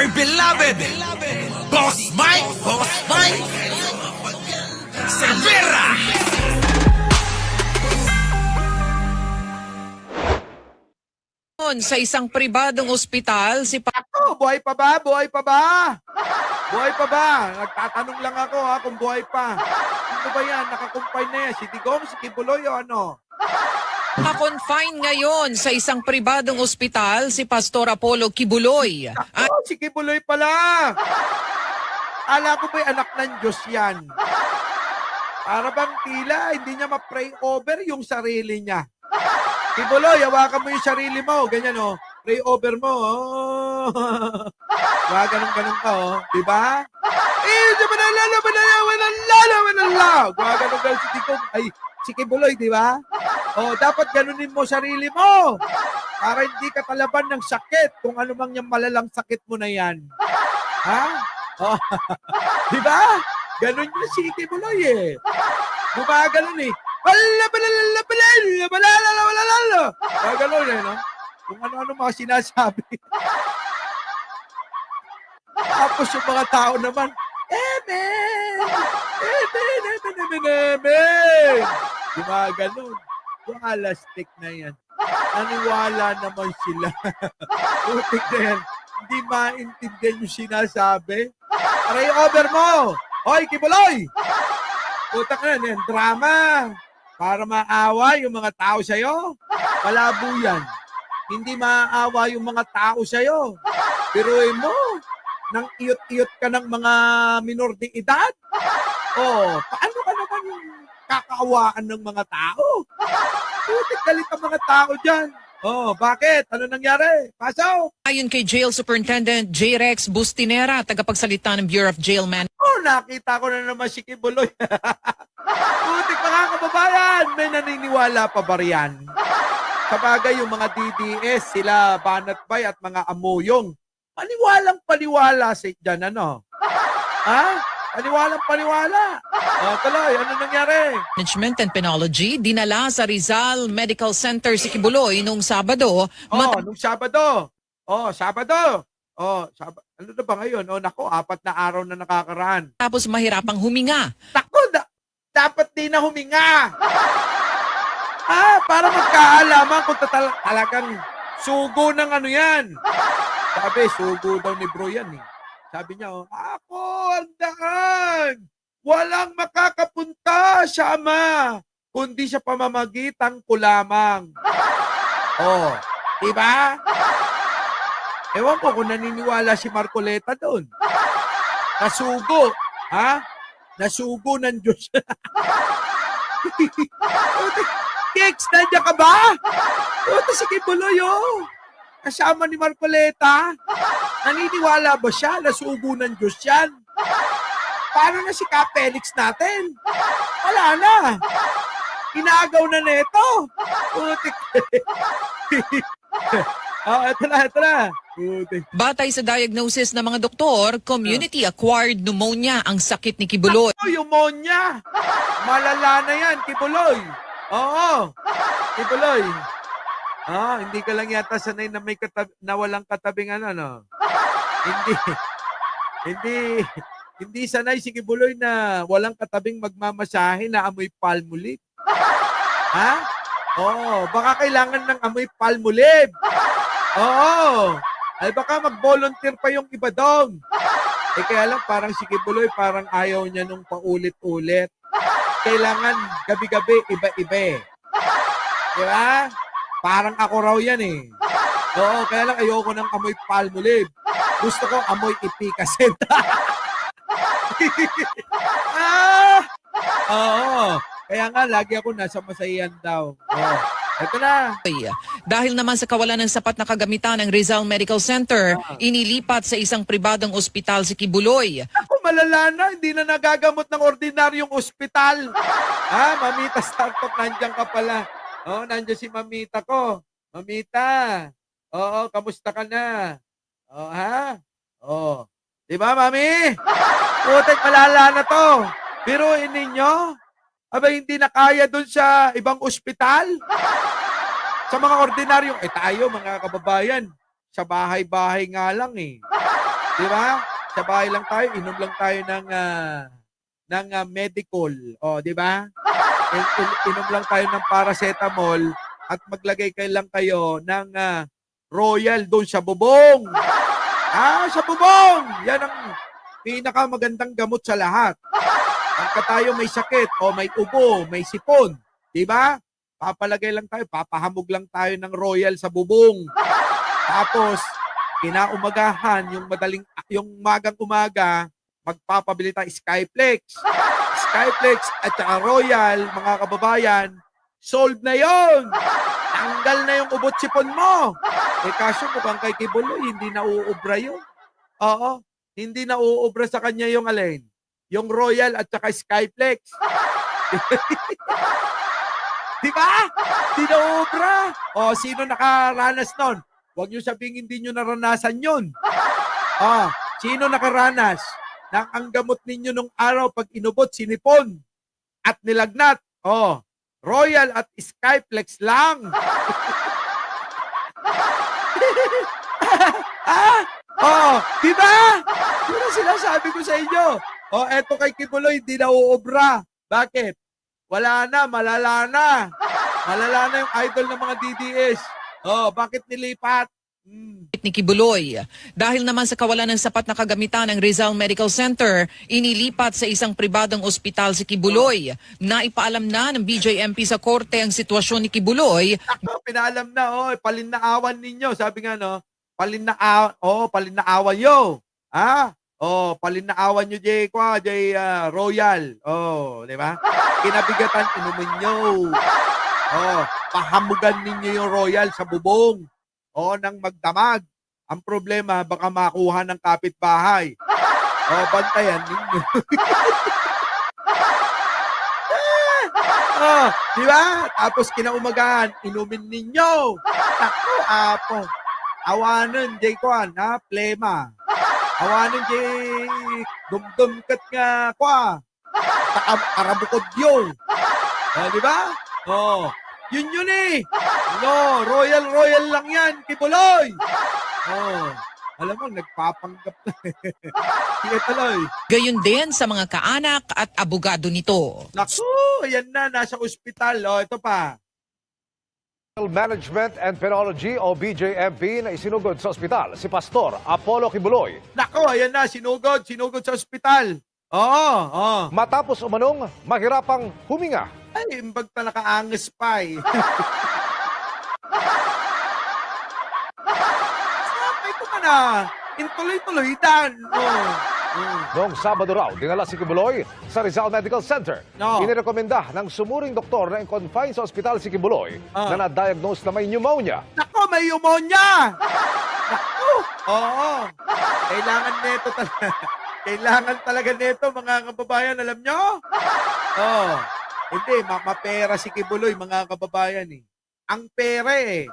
dear beloved, Boss Mike Cervera. Sa isang pribadong ospital, si Ako, buhay pa ba? Buhay pa ba? Buhay pa ba? Nagtatanong lang ako kung buhay pa. Ano ba yan? Nakakumpay na yan. Si Digong, si Kibuloy o ano? pa-confine ngayon sa isang pribadong ospital, si Pastor Apollo Kibuloy. Ako, si Kibuloy pala. Ala ko ba'y anak ng Diyos yan? Para bang tila, hindi niya ma-pray over yung sarili niya. Kibuloy, hawakan mo yung sarili mo. Ganyan, oh. Pray over mo, oh. Ganun ka, oh. Diba? Ganun si Digong. Ay, si Kibuloy, diba? Oh, dapat ganunin mo sarili mo. Para hindi ka talaban ng sakit. Kung ano mang yung malalang sakit mo na yan. Ha? Oh. Diba? Ganun yung si Kibuloy eh. Gumaganon eh. Gano'n eh, no? Kung ano-ano mga sinasabi. Tapos yung mga tao naman, Amen! Amen! Amen! Amen! Gumaganon. Walastik na yan. Naniwala naman sila. Utik na yan. Hindi maintindihan yung sinasabi. Pray over mo! Hoy, Kibuloy! Utak na yan, drama. Para maawa yung mga tao sa'yo. Malabo yan. Hindi maaawa yung mga tao sa'yo. Biruin mo, nang iyot-iyot ka ng mga minor de edad. Oh, paano ka naman yung kakaawaan ng mga tao? Putik galit ang mga tao dyan. Oh, bakit? Ano nangyari? Pasaw! Ayon kay Jail Superintendent J. Rex Bustinera, tagapagsalita ng Bureau of Jail Man. Oh, nakita ko na naman si Kibuloy. Putik mga kababayan, may naniniwala pa ba riyan? Sabagay yung mga DDS, sila Banatbay at mga Amuyong. Paniwalang-paniwala sa dyan, ano? Ha? Paniwalang-paniwala. Oh, tuloy, ano nangyari? Management and Penology, dinala sa Rizal Medical Center si Kibuloy noong Sabado. Nung Sabado. Sabado. Ano na ba ngayon? Nako, 4 na araw na nakakaraan. Tapos mahirapang huminga. Nako, dapat din na huminga. Para magkaalaman kung talagang sugo ng ano yan. Sabi, sugo daw ni bro yan eh. Sabi niya, ako ang daan. Walang makakapunta sa Ama, kundi sa pamamagitan ko lamang. Oh, diba? Ewan ko kung naniniwala si Marcoleta doon. Nasugo. Ha? Nasugo ng Diyos. Kix, nandiyan ka ba? Ito si Kibuloy, oh. Kasama ni Marcoleta. Naniniwala ba siya? Nasugo ng Diyos yan. Paano na si Felix natin? Wala na. Inaagaw na neto. Putik. Ito na. Putik. Batay sa diagnosis ng mga doktor, community-acquired pneumonia ang sakit ni Kibuloy. Pneumonia. Malala na yan, Kibuloy. Oo. Kibuloy. Hindi ka lang yata sanay na may na walang katabing ano, no? Hindi sanay si Kibuloy na walang katabing magmamasahe na amoy palmolive. Ha? Baka kailangan ng amoy palmolive. Oo. Ay baka mag-volunteer pa yung iba doon. Kaya lang parang si Kibuloy parang ayaw niya nung paulit-ulit. Kailangan gabi-gabi iba-iba eh. Diba? Parang ako raw yan eh. Oo, kaya lang ayoko ng amoy palmolive. Gusto ko amoy ipikasin. Oo. Kaya nga, lagi ako nasa masahihan daw. Ito na. Dahil naman sa kawalan ng sapat na kagamitan ng Rizal Medical Center, inilipat sa isang pribadong ospital si Kibuloy. Ako malala na, hindi na nagagamot ng ordinaryong ospital. Mamita Startup, nandiyan ka pala. Nandiyan si Mamita ko. Mamita. Kamusta ka na? Diba, Mami? Putik, malala na to. Biruin ninyo. Hindi na kaya dun sa ibang ospital. Sa mga ordinaryong, tayo, mga kababayan, sa bahay-bahay nga lang eh. Di ba? Sa bahay lang tayo, inom lang tayo ng medical. O, di ba? Inom lang tayo ng paracetamol at maglagay lang kayo ng Royal doon sa bubong. Sa bubong! Yan ang pinakamagandang gamot sa lahat. Pagka tayo may sakit o may ubo, may sipon, di ba? Papalagay lang tayo, papahamog lang tayo ng Royal sa bubong. Tapos, kinaumagahan, yung magang umaga, magpapabili tayo Skyflex. Skyflex at saka Royal, mga kababayan, solved na yon. Tanggal na yung ubot sipon mo. Kaso mukhang kay Kibuloy, hindi na uubra yun. Oo, hindi na uubra sa kanya yung alin. Yung Royal at saka Skyflex. Di ba? Hindi na uubra. O, sino nakaranas nun? Huwag nyo sabing hindi nyo naranasan yun. Sino nakaranas na ang gamot ninyo nung araw pag inubot, sinipon at nilagnat? Royal at Skyflex lang. Di ba? Yun ang sinasabi ko sa inyo. Eto kay Kibuloy, hindi na uubra. Bakit? Wala na, malala na. Malala na yung idol ng mga DDS. Bakit nilipat? Ni Kibuloy. Dahil naman sa kawalan ng sapat na kagamitan ng Rizal Medical Center, inilipat sa isang pribadong ospital si Kibuloy. Naipaalam na ng BJMP sa korte ang sitwasyon ni Kibuloy. Pinaalam na, palinaawan ninyo. Sabi nga, palinaawan yo. Palinaawan nyo, Jay Royal. Di ba? Kinabigatan, inumin nyo. Pahamugan ninyo yung Royal sa bubong. Nang magdamag. Ang problema, baka makuha ng kapitbahay. Bantayan ninyo. Di ba? Tapos kinaumagahan, inumin ninyo. Ako, apo. Awanan, Jay Kwan, plema. Awanan, Jay dumdumkat nga, karabukod yun. Di ba? Yun eh. Royal lang yan, Kibuloy. Alam mo, nagpapanggap na. Sige, tuloy. Gayon din sa mga kaanak at abogado nito. Naku, ayan na, nasa ospital. Ito pa. Management and Penology o BJMP na isinugod sa ospital si Pastor Apollo Kibuloy. Naku, ayan na, sinugod sa ospital. Matapos umanong mahirapang huminga. Ay, imbag pa nakaangas pa eh. Sabay ko ka na. Intuloy-tuloy dan. Noong Sabado raw, dinala si Kibuloy sa Rizal Medical Center. Inirekomenda ng sumuring doktor na i-confine sa ospital si Kibuloy na na-diagnose na may pneumonia. Naku, may pneumonia! Naku! Kailangan nito talaga. Kailangan talaga nito, mga kababayan, alam nyo? Hindi, mapera si Kibuloy, mga kababayan eh. Ang pera eh.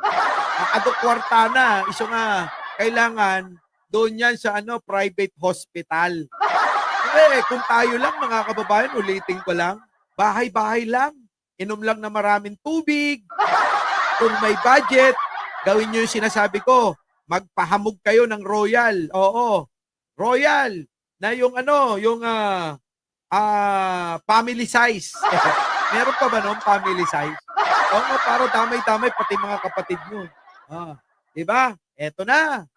Adok kwartana, iso nga, kailangan doon yan sa private hospital. Kung tayo lang, mga kababayan, ulitin ko lang, bahay-bahay lang, inom lang na maraming tubig. Kung may budget, gawin nyo yung sinasabi ko, magpahamog kayo ng Royal. Royal, na yung family size. Meron pa ba noong family size? Para damay-damay pati mga kapatid nyo. Diba? Eto na.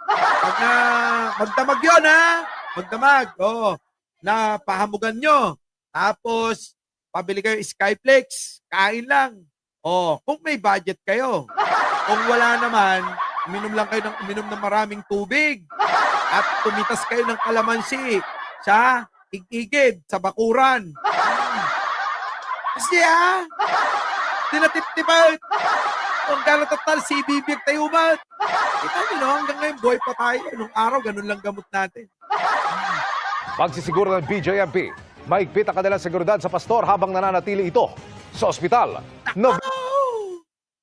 Magdamag yun, Magdamag. Na pahamugan nyo. Tapos, pabili kayo Skyflex. Kain lang. Kung may budget kayo. Kung wala naman, uminom lang kayo ng maraming tubig. At tumitas kayo ng kalamansi sa igigid, sa bakuran. Kasi tinatip-tipat. Kung gano'n total, si bibig tayo umat. Kita nyo, hanggang ngayon, buhay pa tayo. Nung araw, ganun lang gamot natin. Pagsisiguro ng BJMP, maigpit ang kanilang seguridad sa pastor habang nananatili ito sa ospital.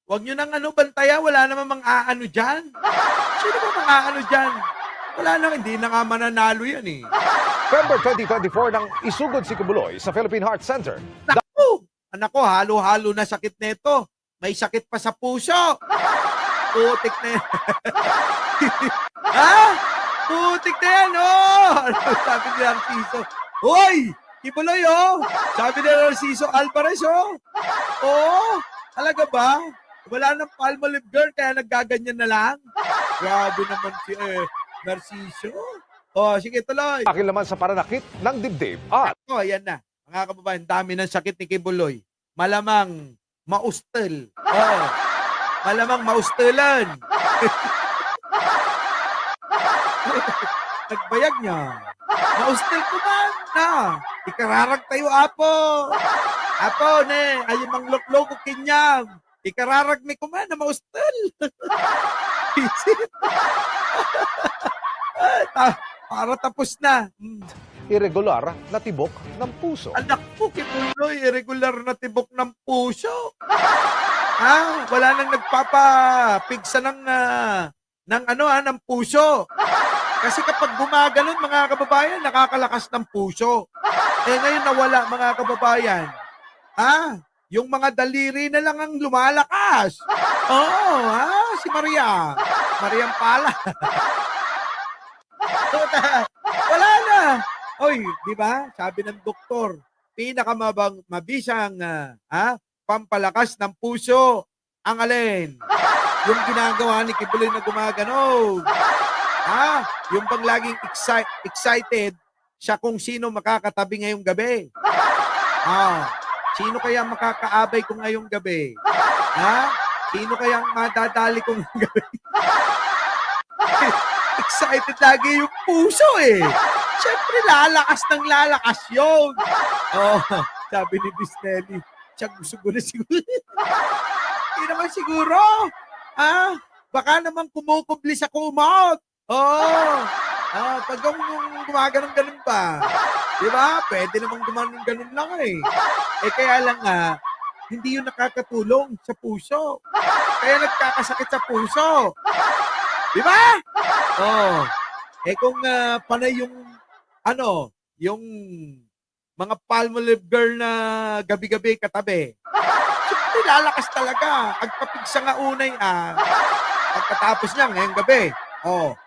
Huwag nyo nang bantaya, wala naman mang-aano dyan. Sino ba mang-aano dyan? Wala nang, hindi na nga mananalo yan eh. November 2024 nang isugod si Kibuloy sa Philippine Heart Center. Naku! Anak ko, halo-halo na sakit nito. May sakit pa sa puso. Putik na yan. Putik na yan, oh! Sabi ni Narciso. Hoy! Kibuloy, oh! Sabi ni Narciso Alvarez, oh! Oo! Talaga ba? Wala nang Palmolive girl, kaya naggaganyan na lang? Grabe naman si Narciso. Oh, sige, tuloy. Akin naman sa pananakit ng dibdib at Oh, ayan na. Mga kababayan, dami ng sakit ni Kibuloy. Malamang maustel. Oh, malamang maustelan. Nagbayag niya. Maustel ko man na. Ikararag tayo, apo. Apo, ne. Ayun mang lokloko kinyam. Ikararag mi ko man na maustel. Visit. Para tapos na. irregular na tibok ng puso. Anak po, Kibuloy, irregular na tibok ng puso. Ha? Wala nang nagpapapigsa ng puso. Kasi kapag gumaganon, mga kababayan, nakakalakas ng puso. Eh ngayon nawala, mga kababayan. Ha? Yung mga daliri na lang ang lumalakas. Oo, ha? Si Maria. Mariam pala. Wala na. Oy, di ba? Sabi ng doktor, pinakamabisang pampalakas ng puso ang alin? Yung ginagawa ni Kibuloy na gumaganon. Yung bang laging excited siya kung sino makakatabi ngayong gabi. Sino kaya makakaabay ko ngayong gabi? Sino kaya madadali ko ngayong gabi? Excited lagi yung puso eh. Siyempre, lalakas ng lalakas yun. Sabi ni Bisnelli, siya gusto ko na siguro. Hindi naman siguro. Baka naman kumukubli sa kumot. Pag gumaganon-ganon ba? Di ba? Pwede namang gumanon-ganon lang eh. Kaya lang hindi yun nakakatulong sa puso. Kaya nagkakasakit sa puso. Di ba? Kung panay yung mga Palmolive girl na gabi-gabi katabi, siyempre lalakas talaga. Agpapigsa nga unay, pagkatapos niya ngayong gabi,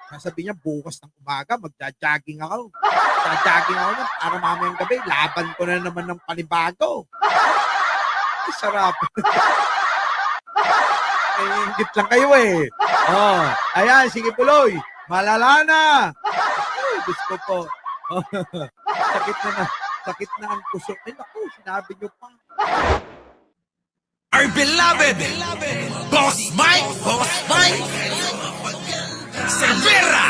sasabihin niya bukas ng umaga, magja-jogging ako. Magja-jogging ako para mamayang gabi, laban ko na naman ng panibago. Ay, sarap. Ingit lang kayo eh. Ayan, sige Puloy. Malala na. Gusto po. Sakit na ang puso. Ay, naku, sinabi niyo pa. Our beloved Boss Mike Cervera.